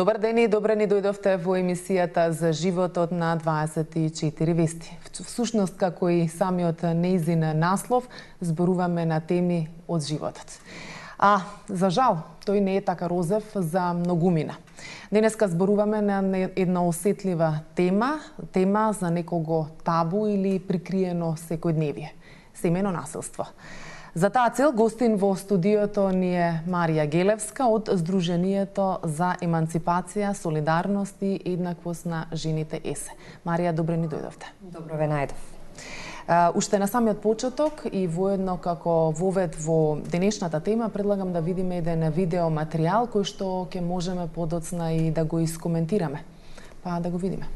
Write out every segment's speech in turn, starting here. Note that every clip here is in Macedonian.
Добар ден и добре ни дојдовте во емисијата за животот на 24 вести. Всушност, како и самиот нејзин наслов, зборуваме на теми од животот. А, за жал, тој не е така розев за многумина. Денеска зборуваме на една осетлива тема за некого табу или прикриено секојдневие – семејно насилство. За таа цел гостин во студиото ни е Марија Гелевска од Сдруженијето за еманципација, солидарност и еднаквост на жените ЕСЕ. Марија, добре ни дојдовте. Добро ве најдов. Уште на самиот почеток и воедно како вовед во денешната тема предлагам да видиме еден видео материјал кој што ќе можеме подоцна и да го искоментираме. Па да го видиме.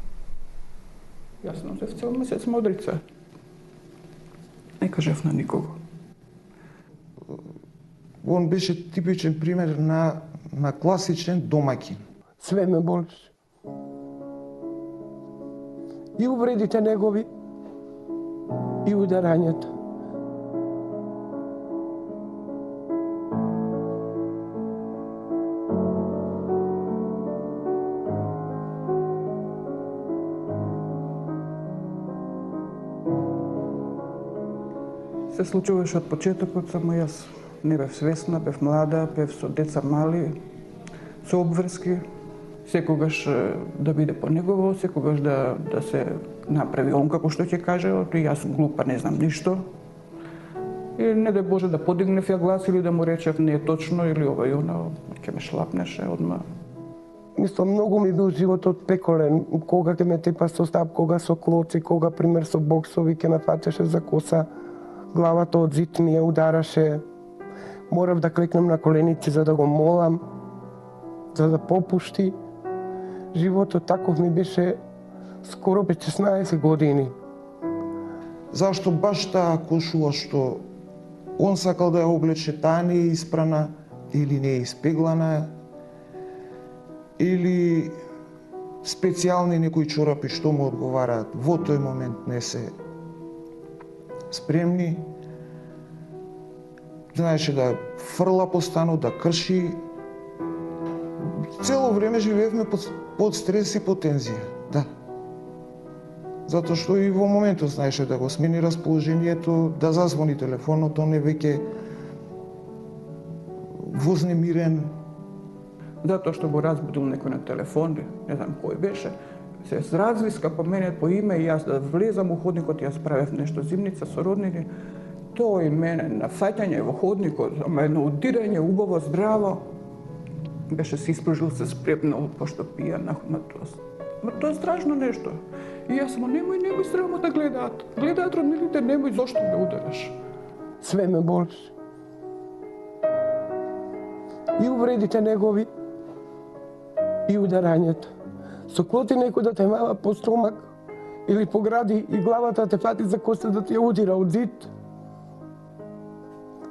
Јас носев цел месец модрица. Не кажав на никого. Он беше типичен пример на класичен домаќин. Све ме болеше. И увредите негови, и ударањето. Се случуваше од почетокот, само јас не бев свесна, бев млада, бев со деца мали, со обврски. Секогаш да биде по негово, секогаш да се направи он како што ќе каже, и јас сум глупа, не знам ништо. И не дај Боже да подигнев ја глас или да му речев не е точно или ова и она, ќе ме шлапнеше одма. Мислам, многу ми бил животот пеколен, кога ќе ме тепа со стап, кога со клоци, кога пример со боксови ќе ме фатеше за коса, главата од зид ми ја удараше. Морав да клекнам на коленици за да го молам, за да попушти. Животот таков ми беше скоро 16 години. Зашто баш таа кошула што он сакал да ја облече, таа не е испрана или не е испеглана, или специјални некои чорапи што му одговараат во тој момент не се спремни. Знаеше да фрла по станот, да крши. Цело време живеевме под стрес и под тензија. Да. Затоа што и во моментот знаеше да го смени расположението, да зазвони телефонот, он е веќе вознемирен. Затоа што го разбудил некој на телефон, не знам кој беше, се развиска по мене по име и јас да влезам у ходникот, јас правев нешто зимница со роднини. Тој мене на фаќање во ходникот, ама едно удирање, убаво, здраво, беше се испружил, се спрепнал, пошто пија на тоа. Ма тоа е страшно нешто. И јас само немој срамо да гледаат. Гледаат роднините, немој, зошто ме удараш? Све ме болеше. И увредите негови, и ударањето. Со клоти некој да те мава по стомак или по гради и главата те фати за коса да ти ја удира од зид.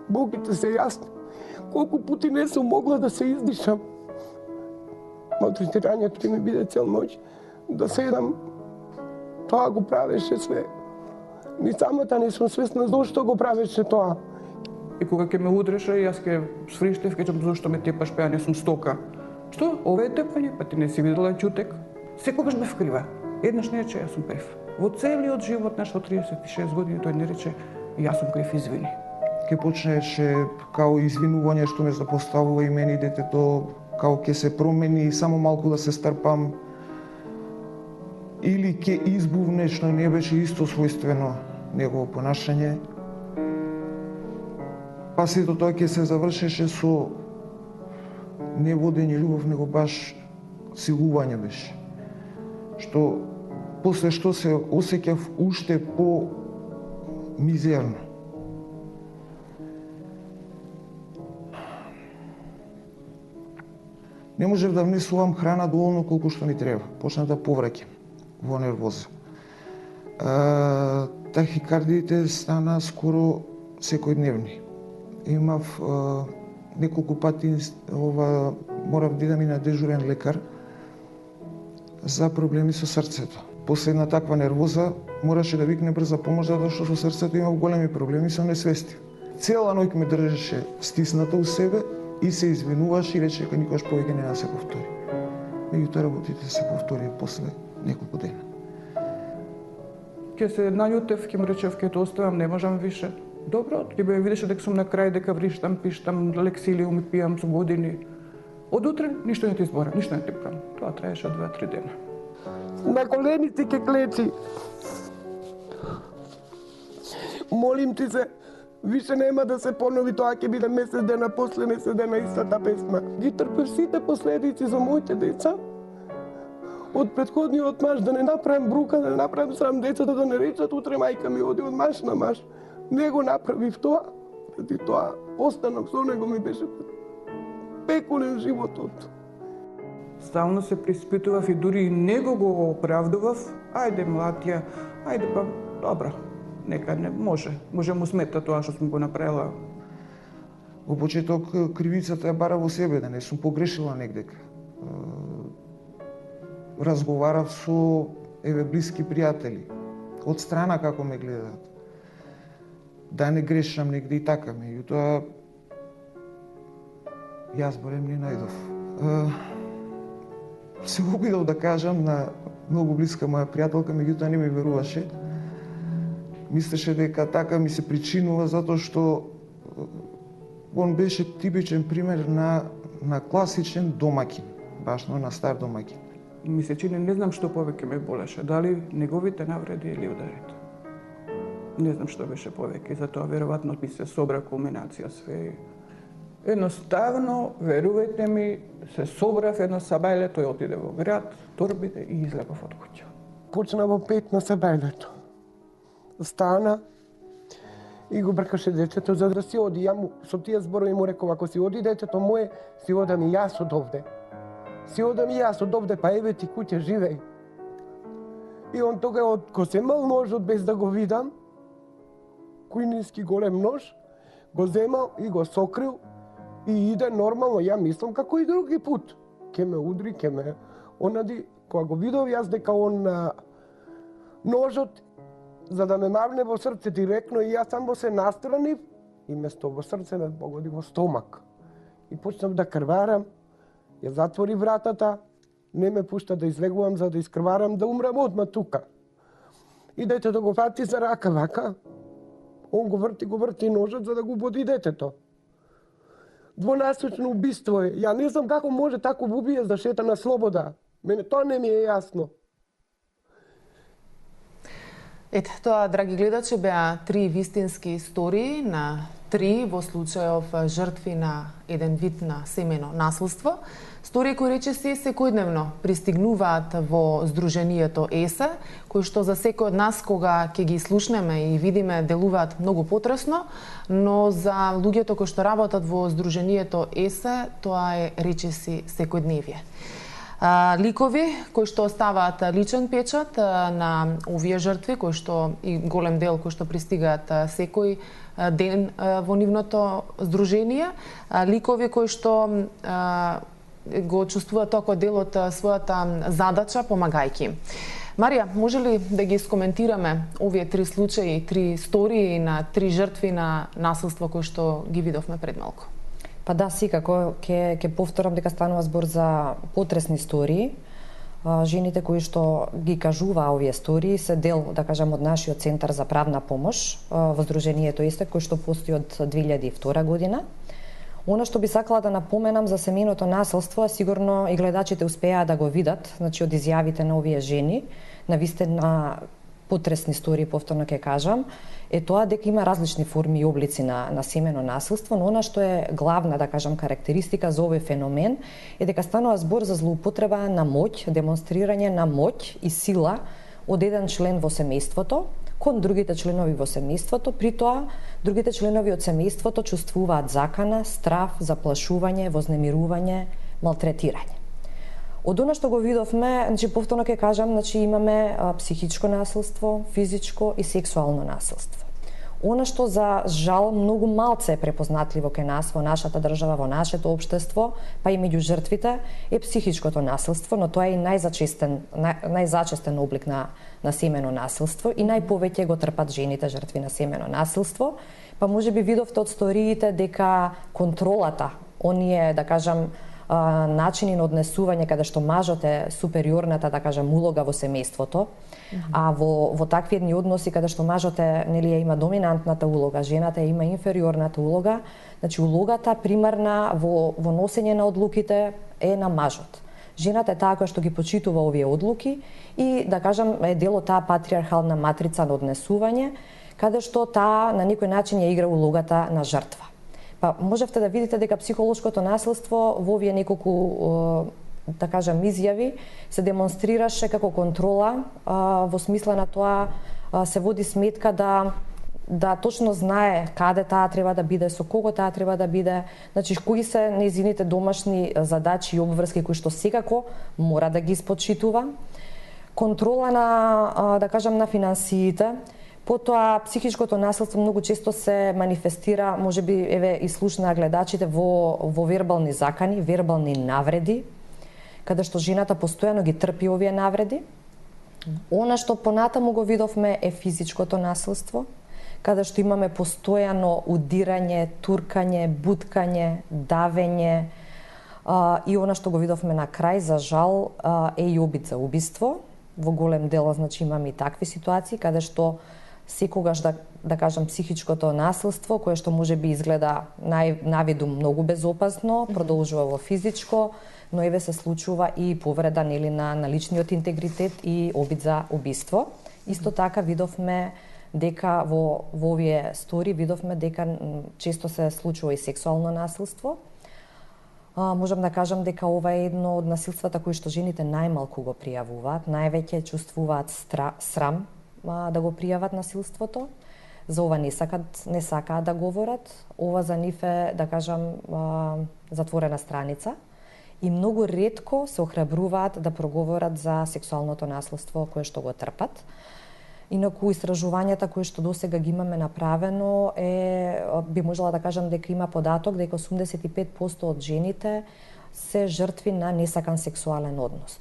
Болките се јасни. Колку пути не сум могла да се издишам. Малтретирањето ќе ми биде цел ноќ. Да седам. Тоа го правеше све. Ни самата не сум свесна зошто го правеше тоа. И кога ќе ме удреше, јас ќе свриштев, ќе кажам зошто ме тепаш, па ја не сум стока. Што? Ова е тепање, па ти не си видела ќутек. Секогаш бев крива. Еднаш не рече, јас сум крив. Во целиот живот наш од 36 години тој не рече, јас сум крив, извини. Ке почнеше као извинување што ме запоставува и мене и детето, као ке се промени, само малку да се старпам. Или ке избувне што не беше исто својствено негово понашање. Па сето тоа ке се завршеше со не водење љубов, него баш силување беше. Што после што се осеќав уште по мизерно. Не можев да внесувам храна доволно колку што ми треба. Почнав да повраќам во нервоза. Тахикардиите стана скоро секојдневни. Имав неколку пати морав да идам и на дежурен лекар за проблеми со срцето. После една таква нервоза мораше да викне брза помош затоа што со срцето имав големи проблеми со несвести. Цела ноќ ме држеше стисната у себе и се извинуваше и рече дека никогаш повеќе нема да се повтори. меѓутоа работите се повторија после неколку дена. Ке се наљутев, ке му речев, ке те оставам, не можам више. Добро, ќе бе видеше дека сум на крај, дека вриштам, пиштам, лексилиум пијам со години. Од утре ништо не ти зборам, ништо не ти правам. Тоа траеше 2-3 дена. На колените ке клечи. Молим ти се, више нема да се понови тоа, ќе биде месец дена после месец дена истата песма. Ги трпев сите последици за моите деца. Од претходниот маж да не направам брука, да не направам срам децата, да не речат утре мајка ми оди од маш на маш. Не го направив тоа, преди тоа останав со него, ми беше пекулен животот. Стално се приспитував и дури и него го оправдував. Ајде млад ајде па добро, нека не може му смета тоа што сум го направила. Во почеток кривицата ја бара во себе, да не сум погрешила негдека. Разговарав со блиски пријатели, од страна како ме гледаат. Да не грешам негде и така, меѓутоа јас барем не најдов. Се обидов да кажам на многу блиска моја пријателка, меѓутоа не ми веруваше. Мислеше дека така ми се причинува затоа што он беше типичен пример на класичен домаќин, башно на стар домаќин. Ми се чини, не знам што повеќе ме болеше, дали неговите навреди или ударите. Не знам што беше повеќе, затоа веројатно ми се собра кулминација све. Едноставно, верувајте ми, се собрав едно сабајле, тој отиде во град, торбите и излепав од куќа. Почна во 5 на сабајлето. Стана и го бркаше дечето за да си оди. Ја му со тие зборови му реков, ако си оди дечето мое, си одам и јас од овде. Си одам и јас од овде, па еве ти куќе живеј. И он тога го земал ножот без да го видам, кујнински голем нож, го земал и го сокрил и иде нормално, ја мислам како и други пут. Ке ме удри, ке ме онади, кога го видов јас дека он ножот за да ме мавне во срце директно и јас само се настранив и место во срце ме погоди во стомак. И почнав да крварам, ја затвори вратата, не ме пушта да излегувам за да искрварам, да умрам одма тука. И детето го фати за рака вака, он го врти ножот за да го боди детето. Двонасочно убиство е. Ја не знам како може тако убиец да шета на слобода. Мене тоа не ми е јасно. Ете, тоа, драги гледачи, беа 3 вистински истории на 3 во случајов жртви на еден вид на семено насилство. Истории кои речиси секојдневно пристигнуваат во Сдруженијето ЕСЕ, кои што за секој од нас кога ќе ги слушнеме и видиме делуваат многу потресно, но за луѓето кои што работат во Сдруженијето ЕСЕ, тоа е речиси секојдневие. Ликови кои што оставаат личен печат на овие жртви, кои што и голем дел кои што пристигаат секој ден во нивното здружение, ликови кои што го чувствуваат тоа како дел од својата задача помагајќи. Марија, може ли да ги скоментираме овие 3 случаи, 3 истории на 3 жртви на насилство кои што ги видовме пред малку? Па да, секако, ќе повторам дека станува збор за потресни истории. Жените кои што ги кажуваа овие истории се дел, да кажам, од нашиот центар за правна помош во Сдруженијето ЕСЕ, кој што постои од 2002 година. Она што би сакала да напоменам за семеното насилство, сигурно и гледачите успеа да го видат, значи од изјавите на овие жени, навистина потресни истории, повторно ќе кажам, е тоа дека има различни форми и облици на семено насилство, но она што е главна, да кажам, карактеристика за овој феномен е дека станува збор за злоупотреба на моќ, демонстрирање на моќ и сила од еден член во семејството кон другите членови во семејството, при тоа другите членови од семејството чувствуваат закана, страф, заплашување, вознемирување, малтретирање. Од она што го видовме, значи повторно ќе кажам, значи имаме психичко насилство, физичко и сексуално насилство. Она што за жал многу малце е препознатливо кај нас во нашата држава, во нашето општество, па и меѓу жртвите, е психичкото насилство, но тоа е и најзачестен облик на семено насилство и најповеќе го трпат жените жртви на семено насилство. Па можеби видовте од сториите дека контролата, оние, да кажам, начини на однесување каде што мажот е супериорната, да кажам, улога во семејството, а во такви едни односи каде што мажот е, нели, има доминантната улога, жената има инфериорната улога, значи улогата примарна во носење на одлуките е на мажот. Жената е таа која што ги почитува овие одлуки и, да кажам, е дел од таа патриархална матрица на однесување, каде што таа на некој начин ја игра улогата на жртва. Па можевте да видите дека психолошкото насилство во овие неколку, да кажам, изјави се демонстрираше како контрола, во смисла на тоа се води сметка да точно знае каде таа треба да биде, со кого таа треба да биде, значи кои се нејзините домашни задачи и обврски кои што секако мора да ги испочитува. Контрола на, да кажам, на финансиите. Потоа психичкото насилство многу често се манифестира, можеби еве и слушнаа гледачите, во вербални закани, вербални навреди, каде што жената постојано ги трпи овие навреди. Она што понатаму го видовме е физичкото насилство, каде што имаме постојано удирање, туркање, буткање, давење, и она што го видовме на крај, за жал, е и обид за убиство. Во голем дел, значи, имаме и такви ситуации, каде што секогаш, да кажам, психичкото насилство, кое што може би изгледа навиду многу безопасно, продолжува во физичко, но еве се случува и повреда, нели, на личниот интегритет и обид за убиство. Исто така видовме дека во овие стори видовме дека често се случува и сексуално насилство. Можам да кажам дека ова е едно од насилствата кои што жените најмалку го пријавуваат, највеќе чувствуваат срам да го пријават насилството. За ова не сакаат да говорат. Ова за нив е, да кажам, затворена страница. И многу ретко се охрабруваат да проговорат за сексуалното насилство кое што го трпат. Инаку истражувањата кои што досега ги имаме направено би можела да кажам дека има податок дека 85% од жените се жртви на несакан сексуален однос.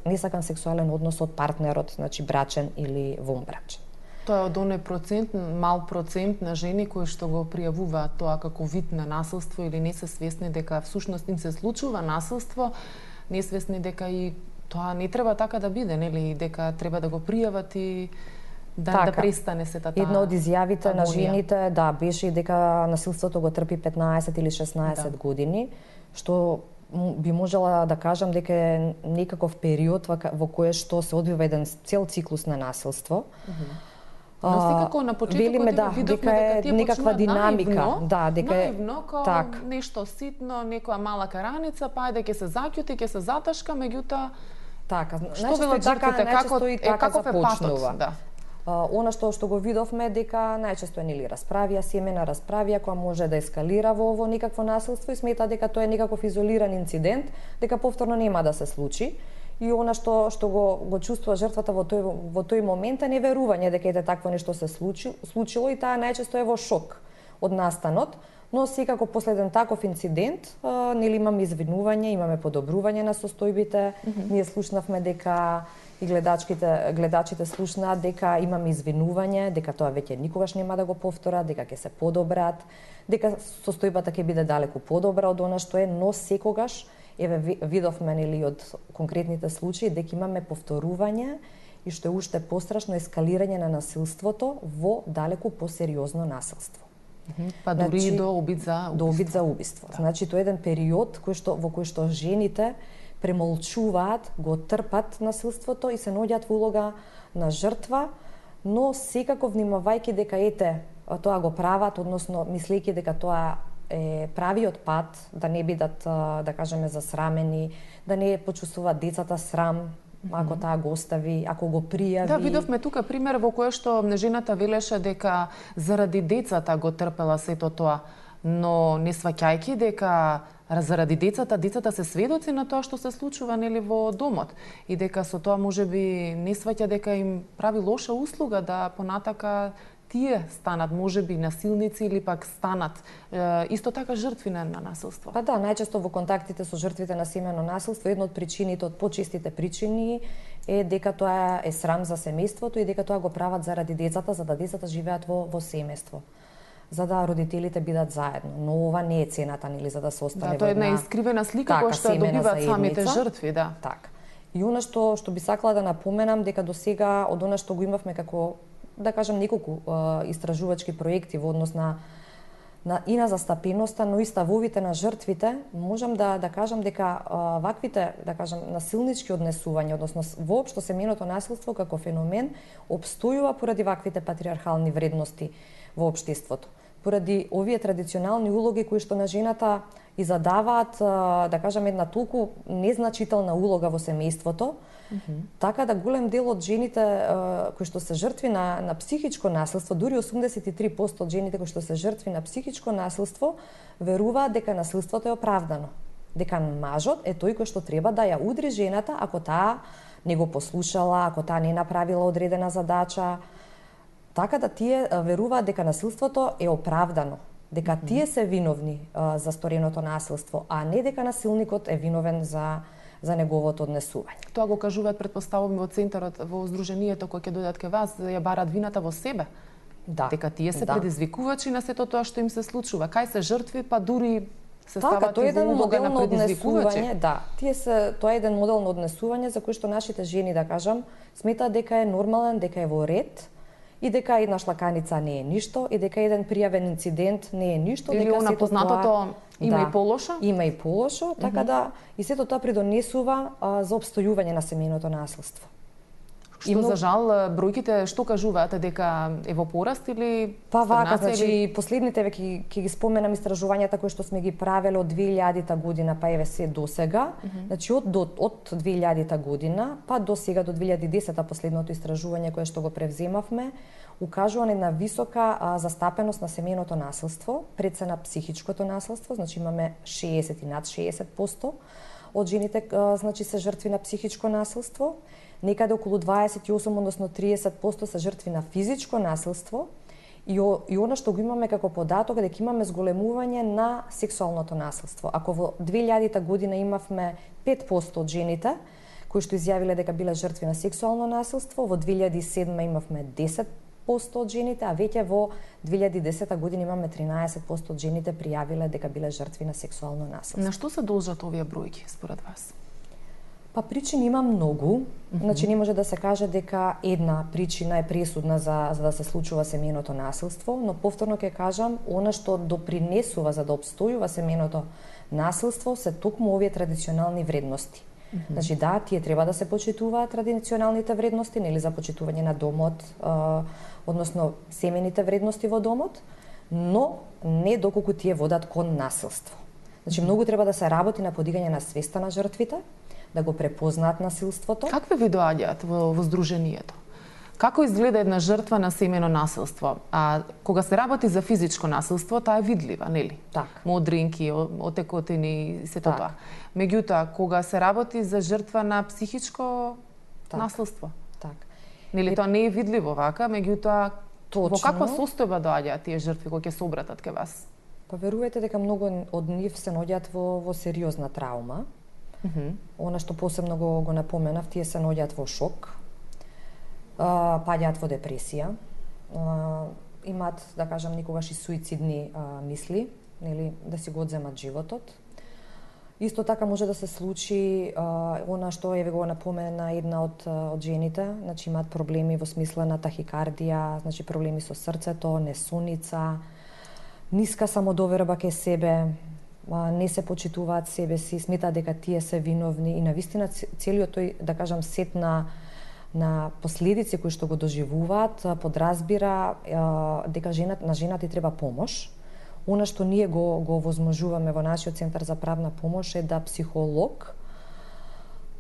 Несакан сексуален однос од партнерот, значи брачен или вонбрачен. Тоа е од оној процент, мал процент на жени кои што го пријавуваат тоа како вид на насилство или не се свесни дека всушност им се случува насилство, несвесни дека и тоа не треба така да биде, нели, дека треба да го пријават и да престане сета таа. Една од изјавите на жените, беше и дека насилството го трпи 15 или 16 години, што би можела да кажам дека е некаков период во кој што се одвива еден цел циклус на насилство. Но секако на почетокот видовме дека тие некаква динамика, наивно, како нешто ситно, некоја мала караница, па ајде ќе се заќути, ќе се заташка, меѓутоа така, што велат жртвите, како започнува? Да. Она што го видовме дека најчесто е, нели, расправија, семена расправија која може да ескалира во некакво насилство и смета дека тоа е некаков изолиран инцидент, дека повторно нема да се случи. И она што го чувствува жртвата во тој момент е неверување дека ете такво нешто се случило и таа најчесто е во шок од настанот, но секако после еден таков инцидент, нели, имаме извинување, имаме подобрување на состојбите. Ние слушнавме дека и гледачите слушнаат дека имаме извинување, дека тоа веќе никогаш нема да го повторат, дека ќе се подобрат, дека состојбата ќе биде далеку подобра од она што е, но секогаш еве видовме, нели, од конкретните случаи дека имаме повторување и што е уште пострашно ескалирање на насилството во далеку посериозно насилство. Па дури и до обид за убиство. Да. Значи тоа е еден период во кој што жените премолчуваат, го трпат насилството и се наоѓаат во улога на жртва, но секако внимавајќи дека тоа го прават, односно мислејќи дека тоа е правиот пат, да не бидат, да кажеме, засрамени, да не почувствуваат децата срам, ако таа го остави, ако го пријави. Да, видовме тука пример во кој што жената велеше дека заради децата го трпела сето тоа, но не сваќајќи дека заради децата се сведоци на тоа што се случува, нели, во домот и дека со тоа можеби не сваќа дека им прави лоша услуга да понатака тие станат можеби насилници или пак станат исто така жртви на насилство. Па да, најчесто во контактите со жртвите на семено насилство, една од причините, од почестите причини е дека тоа е срам за семејството и дека тоа го прават заради децата, за да децата живеат во семејство. за да родителите бидат заедно. Но ова не е цената, нели, за да се остане тоа е една искривена слика која што добиваат самите жртви, да. Така. И она што би сакала да напоменам, дека до сега од она што го имавме како, да кажам, неколку истражувачки проекти во однос и на застапеноста, но и ставовите на жртвите, можам да кажам дека ваквите, да кажам, насилнички однесувања, односно воопшто семејното насилство како феномен опстојува поради ваквите патриархални вредности во општеството. Поради овие традиционални улоги кои што на жената и задаваат, да кажам, една толку незначителна улога во семејството, така да голем дел од жените кои што се жртви на психичко насилство, дури 83% од жените кои што се жртви на психичко насилство, веруваат дека насилството е оправдано. Дека мажот е тој кој што треба да ја удри жената ако таа не го послушала, ако таа не направила одредена задача. Така да тие веруваат дека насилството е оправдано, дека тие се виновни за стореното насилство, а не дека насилникот е виновен за неговото однесување. Тоа го кажуваат, предпоставувам, во центарот, во здруженијето кој ќе дојдат кај вас, ја барат вината во себе. Да. Дека тие се предизвикувачи на сето тоа што им се случува. Кај се жртви, па дури се стават и во улога на предизвикувачи. Да, тоа е еден модел на однесување за кој што нашите жени, да кажам, сметаат дека е нормален, дека е во ред, и дека една шлаканица не е ништо, и дека еден пријавен инцидент не е ништо, или дека она познатото има и полошо. Има и полошо, така да и сето тоа придонесува за опстојување на семејното насилство. Што за жал бројките што кажуваат, дека е во пораст или па вака, значи последните веќе ќе ги споменам истражувањата кои што сме ги правеле од 2000-та година па еве се до сега. Значи од 2000-та година па до сега до 2010-та последното истражување кое што го превземавме, укажува на една висока застапеност на семејното насилство пред се на психичкото насилство, значи имаме 60 и над 60% од жените значи се жртви на психичко насилство. Некаде околу 28, односно 30% се жртви на физичко насилство и она што го имаме како податок е дека имаме зголемување на сексуалното насилство. Ако во 2000-та година имавме 5% од жените кои што изјавиле дека биле жртви на сексуално насилство, во 2007 имавме 10% од жените, а веќе во 2010 година имаме 13% од жените пријавиле дека биле жртви на сексуално насилство. На што се должат овие бројки според вас? Па причини има многу. Значи не може да се каже дека една причина е пресудна за да се случува семејното насилство, но повторно ќе кажам, она што допринесува за да опстојува семејното насилство се токму овие традиционални вредности. Значи да, тие треба да се почитуваат традиционалните вредности, нели за почитување на домот, односно семејните вредности во домот, но не доколку тие водат кон насилство. Значи многу треба да се работи на подигање на свеста на жртвите, да го препознаат насилството. Какви ви доаѓаат во здруженијето? Како изгледа една жртва на семејно насилство? А кога се работи за физичко насилство, таа е видлива, нели? Так. Модринки, отекотини и сето тоа. Меѓутоа, кога се работи за жртва на психичко насилство, нели тоа не е видливо вака, меѓутоа во каква состојба доаѓаат тие жртви кога ќе се обратат кај вас? Па верувате дека многу од нив се наоѓаат во сериозна траума. Она што посебно го напоменав, тие се наоѓаат во шок, паѓаат во депресија, имаат, да кажам, никогаш и суицидни мисли, нели, да си го одземат животот. Исто така може да се случи она што еве го напомена една од жените, значи имаат проблеми во смисла на тахикардија, значи проблеми со срцето, несоница, ниска самодоверба кај себе, не се почитуваат себе си, сметаат дека тие се виновни и навистина целиот тој, да кажам, сет на последици кои што го доживуваат подразбира дека на жената ти треба помош. Она што ние го возможуваме во нашиот центар за правна помош е да психолог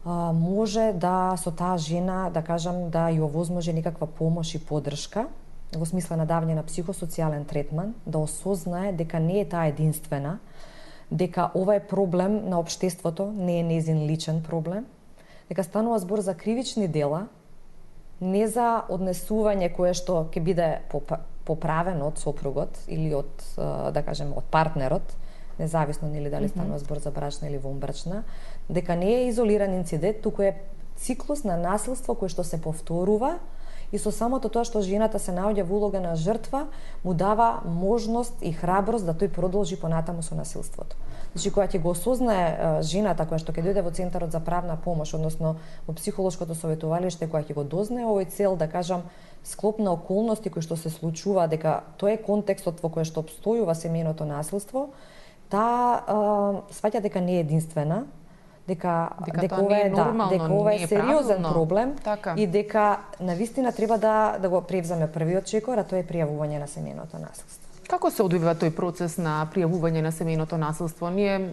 може да со таа жена, да кажам, да ја овозможи некаква помош и поддршка во смисла на давање на психосоцијален третман, да осознае дека не е таа единствена, дека ова е проблем на општеството, не е нејзин личен проблем, дека станува збор за кривични дела, не за однесување кое што ќе биде поправено од сопругот или од, да кажем, од партнерот, независно нели дали станува збор за брачна или вонбрачна, дека не е изолиран инцидент, туку е циклус на насилство кој што се повторува и со самото тоа што жената се наоѓа во улога на жртва, му дава можност и храброст да тој продолжи понатаму со насилството. Значи, кога ќе го осознае жената која што ќе дојде во Центарот за правна помош, односно во психолошкото советувалиште, која ќе го дознае овој цел, да кажам, склоп на околности кои што се случува, дека тоа е контекстот во кој што обстојува семејното насилство, таа сваќа дека не е единствена, дека ова е сериозен проблем, така. И дека навистина треба да го превземе првиот чекор, а тоа е пријавување на семејното насилство. Како се одвива тој процес на пријавување на семејното насилство? Ние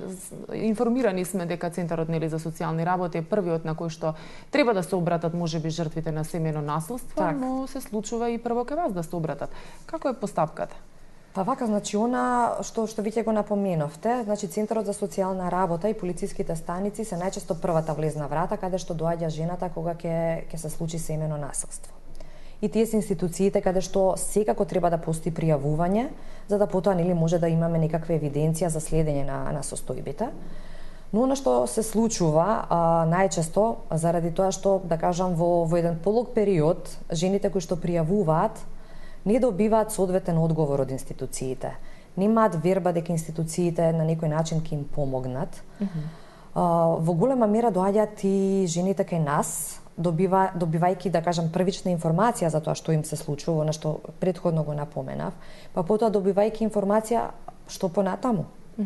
информирани сме дека Центарот за социјални работи е првиот на кој што треба да се обратат можеби жртвите на семејно насилство, так. Но се случува и прво кај вас да се обратат. Како е постапката? Па вака, значи, што веќе го напоменавте, значи Центарот за социјална работа и полициските станици се најчесто првата влезна врата каде што доаѓа жената кога ќе се случи семејно насилство. И тие се институциите каде што секако треба да постои пријавување, за да потоа може да имаме некаква евиденција за следење на состојбите. Но она што се случува најчесто, заради тоа што, да кажам, во еден полог период, жените кои што пријавуваат, не добиваат соодветен одговор од институциите. Немаат верба дека институциите на некој начин ќе им помогнат. Во голема мера доаѓаат и жените кај нас, добивајќи, да кажам, првична информација за тоа што им се случува, на што претходно го напоменав, па потоа добивајќи информација што понатаму.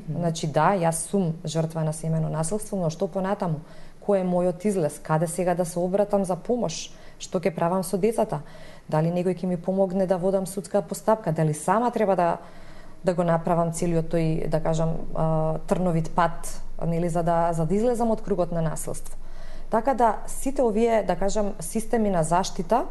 Значи да, јас сум жртва на семејно насилство, но што понатаму? Кој е мојот излез? Каде сега да се обратам за помош? Што ќе правам со децата? Дали некој ќе ми помогне да водам судска постапка? Дали сама треба да го направам целиот тој, да кажам, трновит пат, нели, за да излезам од кругот на насилство? Така да сите овие, да кажам, системи на заштита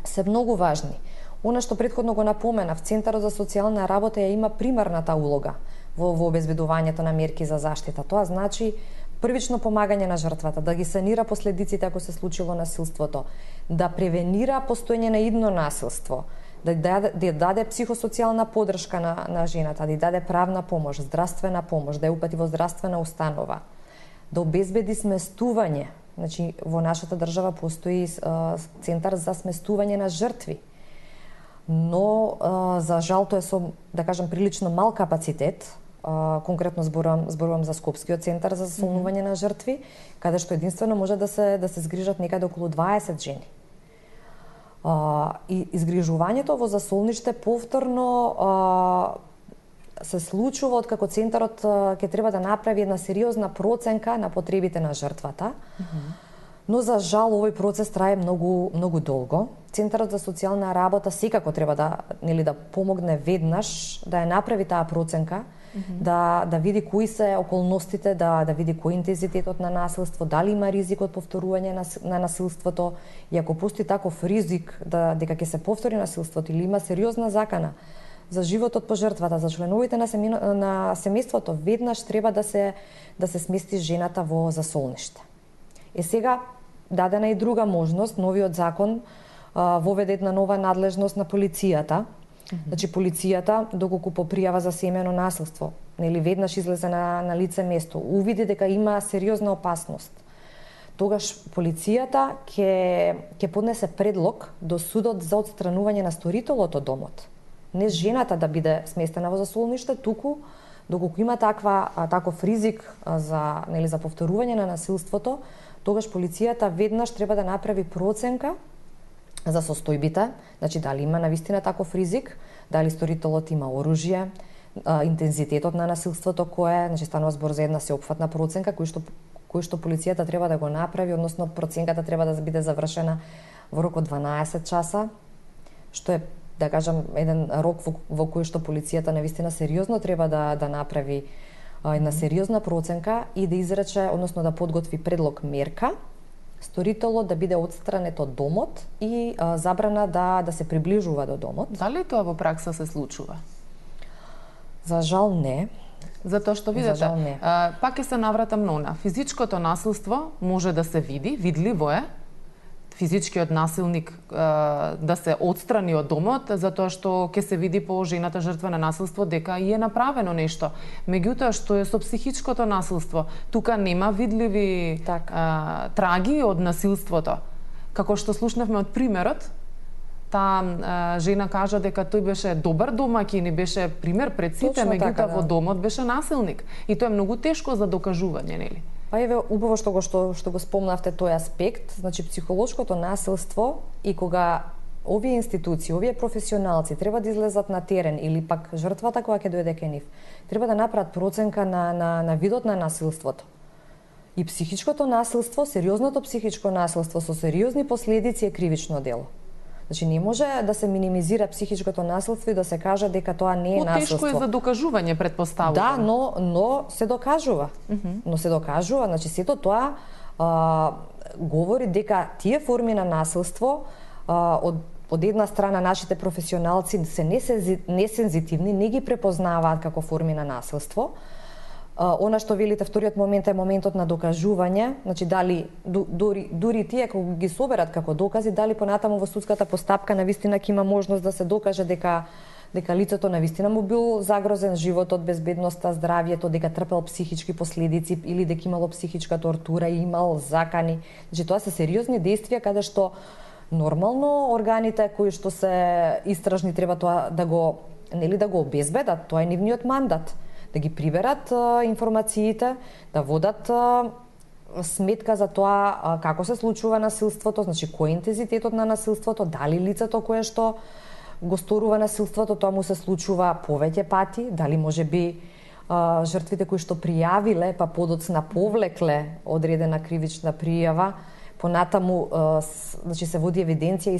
се многу важни. Она што претходно го напоменав, Центарот за социјална работа ја има примарната улога во обезбедувањето на мерки за заштита. Тоа значи првично помагање на жртвата, да ги санира последиците ако се случило насилството, да превенира постоење на идно насилство, да даде психосоцијална поддршка на жената, да даде правна помош, здравствена помош, да ја упати во здравствена установа, да обезбеди сместување. Значи, во нашата држава постои центар за сместување на жртви. Но, за жал, тоа е со, да кажам, прилично мал капацитет. Конкретно зборувам за Скопскиот центар за засолнување на жртви, каде што единствено може да се згрижат некаде околу 20 жени. И изгрижувањето во засолниште повторно се случува откако центарот ќе треба да направи една сериозна проценка на потребите на жртвата. Но за жал овој процес трае многу долго. Центарот за социјална работа секако треба да помогне веднаш да ја направи таа проценка, да види кои се околностите, да види кој е интензитетот на насилство, дали има ризик од повторување на насилството, и ако постои таков ризик дека ќе се повтори насилството или има сериозна закана за животот по жртвата, за членовите на семејството, веднаш треба да се смести жената во засолниште. Сега дадена и друга можност, новиот закон воведе една нова надлежност на полицијата. Значи, полицијата, доколку по пријава за семејно насилство, нели веднаш излезе на лице место, увиди дека има сериозна опасност, тогаш полицијата ќе поднесе предлог до судот за отстранување на сторителот од домот. Не жената да биде сместена во засолниште, туку доколку има таков ризик за повторување на насилството, тогаш полицијата веднаш треба да направи проценка за состојбите, значи дали има навистина таков ризик, дали сторителот има оружје, интензитетот на насилството кое, значи станува збор за една сеопфатна проценка кој што полицијата треба да го направи, односно проценката треба да биде завршена во рок од 12 часа, што е, да кажам, еден рок во кој што полицијата навистина сериозно треба да направи една сериозна проценка и да изрече, односно да подготви предлог мерка, сторителот да биде отстранет од домот и забрана да се приближува до домот. Дали тоа во пракса се случува? За жал не. Затоа што видите, пак ќе се навратам на она. Физичкото насилство може да се види, видливо е, физичкиот насилник да се отстрани од домот, затоа што ќе се види по жената жртва на насилство дека и е направено нешто. Меѓутоа, што е со психичкото насилство? Тука нема видливи траги од насилството. Како што слушнавме од примерот, таа жена кажа дека тој беше добар домаќин и беше пример пред сите, меѓутоа во домот беше насилник. И тоа е многу тешко за докажување, нели? Па еве убаво што го спомнавте тој аспект, значи психолошкото насилство и кога овие институции, овие професионалци треба да излезат на терен или пак жртвата која ќе дојде кај нив, треба да направат проценка на видот на насилството. И психичкото насилство, сериозното психичко насилство со сериозни последици е кривично дело. Значи не може да се минимизира психичкото насилство и да се каже дека тоа не е насилство. Потешко е за докажување, предпоставувам. Да, но се докажува. Но се докажува, значи сето тоа говори дека тие форми на насилство од една страна нашите професионалци се несензитивни, не ги препознаваат како форми на насилство. Она што велите, вториот момент е моментот на докажување, значи дали дури тие кога ги соберат како докази, дали понатаму во судската постапка навистина ќе има можност да се докаже дека лицето навистина му бил загрозен животот, безбедноста, здравјето, дека трпел психички последици или дека имало психичка тортура и имал закани. Значи тоа се сериозни действија каде што нормално органите кои што се истражни треба тоа да го обезбедат, тоа е нивниот мандат. Да ги приберат информациите, да водат сметка за тоа како се случува насилството, значи кој е интензитетот на насилството, дали лицето кое што го сторува насилството, тоа му се случува повеќе пати, дали можеби жртвите кои што пријавиле, па подоцна повлекле одредена кривична пријава, понатаму значи се води евиденција и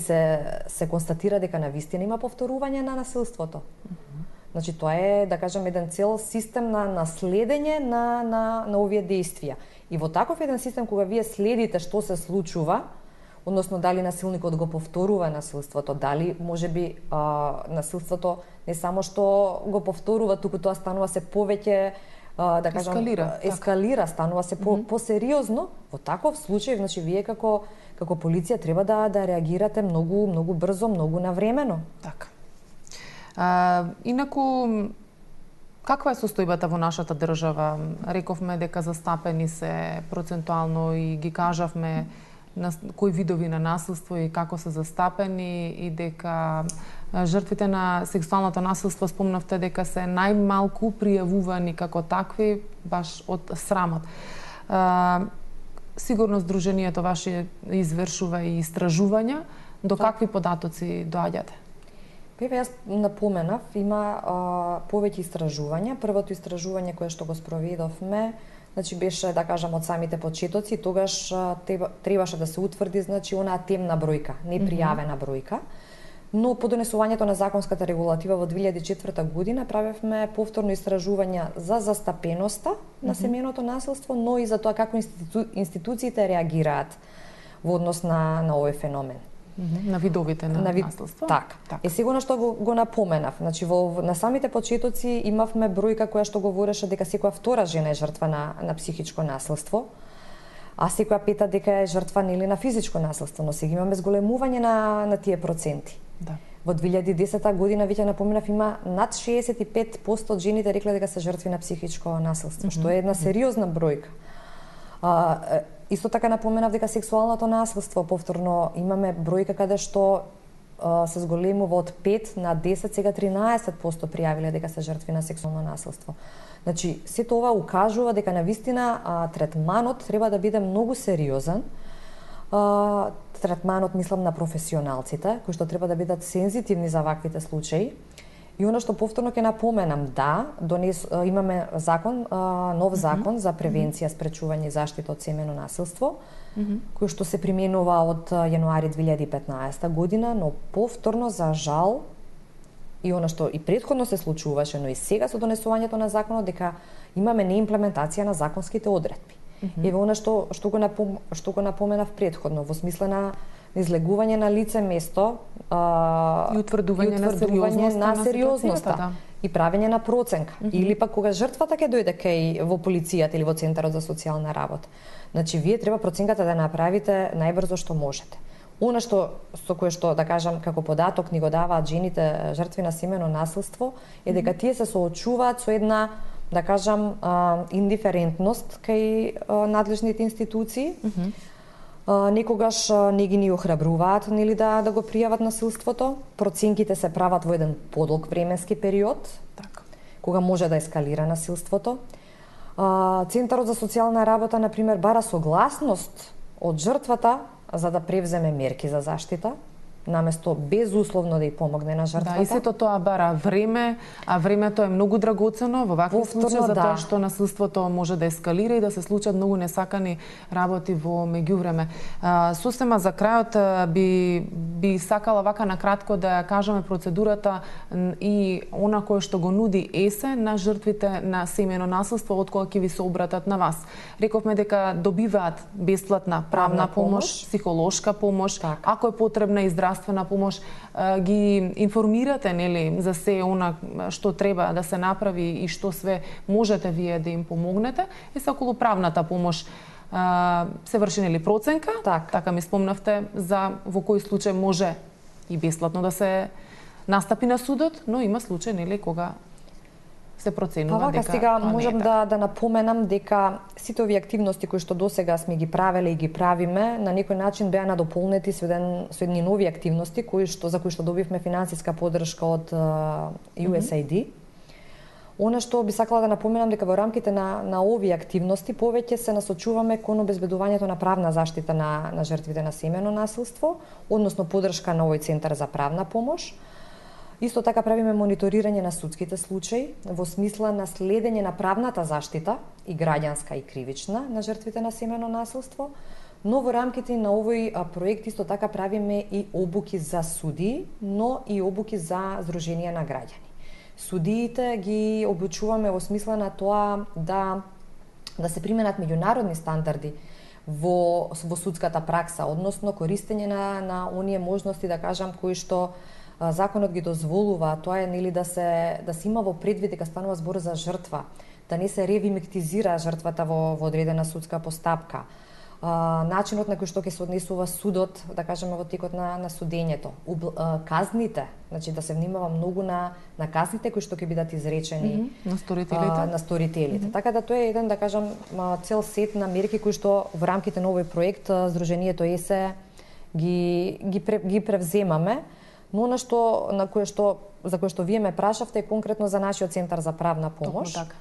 се констатира дека навистина има повторување на насилството. Значи тоа е, да кажем, еден цел систем на следење на овие действија. И во таков еден систем кога вие следите што се случува, односно дали насилникот го повторува насилството, дали можеби насилството не само што го повторува, туку тоа станува се повеќе да кажам ескалира, станува се посериозно. Во таков случај, значи вие како полиција треба да реагирате многу брзо, многу навремено. Така. Инаку, каква е состојбата во нашата држава? Рековме дека застапени се процентуално и ги кажавме кои видови на насилство и како се застапени и дека жртвите на сексуалното насилство, спомнавте дека се најмалку пријавувани како такви баш од срамот. Сигурно Сдруженијето ваше извршува и истражувања. До какви податоци доаѓате? Еве, јас напоменав, има повеќе истражувања. Првото истражување кое што го спроведовме, значи беше, да кажам, од самите почетоци, тогаш требаше да се утврди, значи, онаа темна бројка, непријавена бројка. Но по донесувањето на законската регулатива во 2004 година правевме повторно истражување за застапеноста на семејното насилство, но и за тоа како институциите реагираат во однос на овој феномен. На видовите на насилство? Така. Сигурно што го напоменав. Значи, на самите почетоци имавме бројка која што говореше дека секоја втора жена е жртва на психичко насилство, а секоја пета дека е жртва нели на физичко насилство, но сега имаме зголемување на тие проценти. Да. Во 2010 година, веќе напоменав, има над 65% од жените рекле дека се жртви на психичко насилство, што е една сериозна бројка. Исто така напоменав дека сексуалното насилство повторно имаме бројка каде што се зголемува од 5 на 10, сега 13% пријавиле дека се жртви на сексуално насилство. Значи, сето ова укажува дека навистина третманот треба да биде многу сериозен. Третманот, мислам, на професионалците, кои што треба да бидат сензитивни за ваквите случаи. И оно што повторно ќе напоменам, имаме закон, нов закон за превенција, спречување и заштита од семејно насилство, кој што се применува од јануари 2015 година, но повторно, за жал, и оно што и претходно се случуваше, но и сега со донесувањето на законот, дека имаме неимплементација на законските одредби. Еве она што го напоменав претходно, во смисла на излегување на лице место и утврдување на сериозноста и правење на проценка. Или пак кога жртвата ќе дојде во полицијата или во центарот за социјална работа. Значи, вие треба проценката да направите најбрзо што можете. Она со кое што, да кажам, како податок ни го даваат жените жртви на семејно насилство е дека тие се соочуваат со една, да кажам, индиферентност кај надлежните институции. Некогаш не ги охрабруваат нели да го пријават насилството. Проценките се прават во еден подолг временски период, Така. кога може да ескалира насилството. Центарот за социјална работа, например, бара согласност од жртвата за да превземе мерки за заштита, наместо безусловно да ја помогне на жртвата. Да, и сето тоа бара време, а времето е многу драгоцено во вакви случаи, затоа што насилството може да ескалира и да се случат многу несакани работи во меѓувреме. Сосема за крајот би сакала вака накратко да ја кажеме процедурата и она кое што го нуди ЕСЕ на жртвите на семејно насилство од кога ќе ви се обратат на вас. Рековме дека добиваат бесплатна правна помош, психолошка помош, ако е потребна и здравствена помош, ги информирате нели за се она што треба да се направи и што све можете вие да им помогнете. И се околу правната помош се врши нели проценка, така ми спомнавте за во кој случај може и бесплатно да се настапи на судот, но има случаи нели кога се проценува дека сега можам да напоменам дека сите овие активности кои што досега сме ги правеле и ги правиме на некој начин беа надополнети со едни нови активности за кои што добивме финансиска поддршка од USAID. Она што би сакала да напоменам дека во рамките на овие активности повеќе се насочуваме кон обезбедувањето на правна заштита на жртвите на семејно насилство, односно поддршка на овој центар за правна помош. Исто така правиме мониторирање на судските случаи во смисла на следење на правната заштита и граѓанска и кривична на жртвите на семејно насилство, но во рамките на овој проект исто така правиме и обуки за судии, но и обуки за здруженија на граѓани. Судиите ги обучуваме во смисла на тоа да се применат меѓународни стандарди во судската пракса, односно користење на оние можности, да кажам, кои што законот ги дозволува. Тоа е нели да се има во предвид дека станува збор за жртва, да не се ревиктимизира жртвата во одредена судска постапка. Начинот на кој што ќе се однесува судот, да кажеме во текот на судењето, казните, значи да се внимава многу на казните кои што ќе бидат изречени на сторителите. Така да тоа е еден, да кажам, цел сет на мерки кои што во рамките на овој проект Сдруженијето ЕСЕ ги превземаме. Но за кое што вие ме прашавте е конкретно за нашиот центар за правна помош. Така.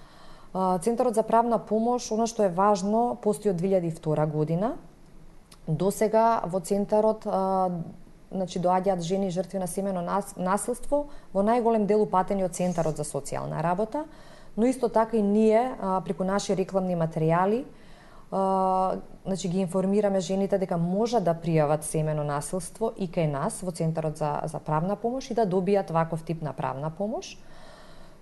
Центарот за правна помош, она што е важно, постои од 2002 година. До сега во центарот доаѓаат жени жртви на семејно насилство, во најголем дел упатени од Центарот за социјална работа, но исто така и ние преку наши рекламни материјали ги информираме жените дека може да пријават семејно насилство и кај нас во Центарот за правна помош и да добијат ваков тип на правна помош.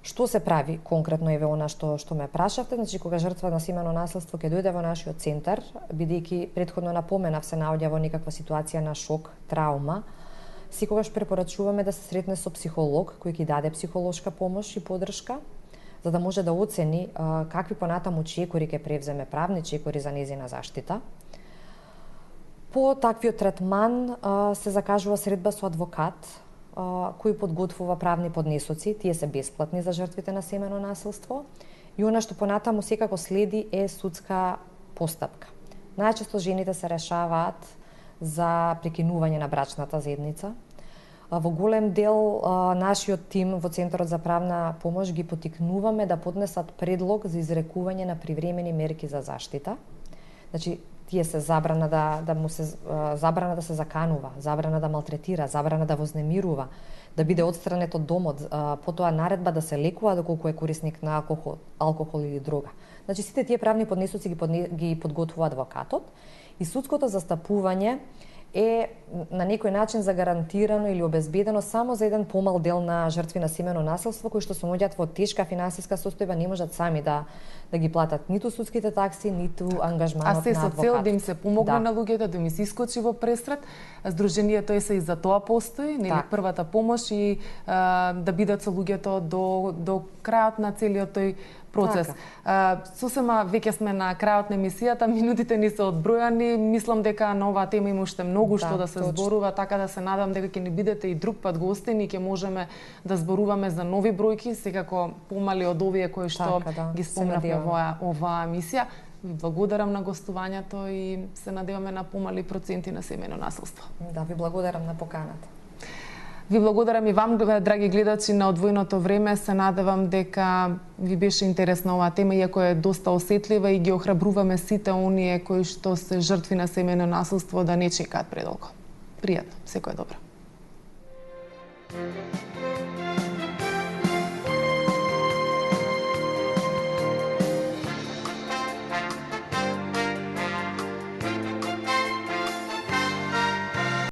Што се прави конкретно еве она што ме прашавте, кога жртва на семејно насилство ќе дојде во нашиот центар, бидејќи претходно напоменав се наоѓа во некаква ситуација на шок, траума, секогаш препорачуваме да се сретне со психолог кој ќе даде психолошка помош и поддршка, за да може да оцени какви понатаму чекори ќе превземе, правни чекори за нејзина заштита. По таквиот третман се закажува средба со адвокат кој подготвува правни поднесоци, тие се бесплатни за жртвите на семејно насилство, и она што понатаму секако следи е судска постапка. Најчесто жените се решаваат за прекинување на брачната заедница. Во голем дел нашиот тим во Центарот за правна помош ги потикнуваме да поднесат предлог за изрекување на привремени мерки за заштита. Значи, тие се забрана да се заканува, забрана да малтретира, забрана да вознемирува, да биде отстранет од домот, потоа наредба да се лекува доколку е корисник на алкохол или дрога. Значи, сите тие правни поднесоци ги подготвува адвокатот и судското застапување е на некој начин загарантирано или обезбедено само за еден помал дел на жртви на семејно насилство кои што се наоѓаат во тешка финансиска состојба, не можат сами да ги платат ниту судските такси, ниту ангажманот на адвокат. А се со цел да им се помогне на луѓето, да им се искочи во пресрет. Сдруженијето ЕСЕ и за тоа постои, нели првата помош и да бидат со луѓето до крајот на целиот тој процес. Сосема веќе сме на крајот на емисијата, минутите ни се одбројани. Мислам дека на оваа тема има уште многу што да се зборува, така да се надам дека ќе ни бидете и друг пат гостини и ќе можеме да зборуваме за нови бројки, секако помали од овие кои што ги спомнавме во оваа емисија. Ви благодарам на гостувањето и се надеваме на помали проценти на семејно насилство. Да, ви благодарам на поканата. Ви благодарам и вам, драги гледачи, на одвоеното време. Се надевам дека ви беше интересна оваа тема, иако е доста осетлива и ги охрабруваме сите оние кои што се жртви на семејно насилство да не чекаат предолго. Пријатно, секој добро.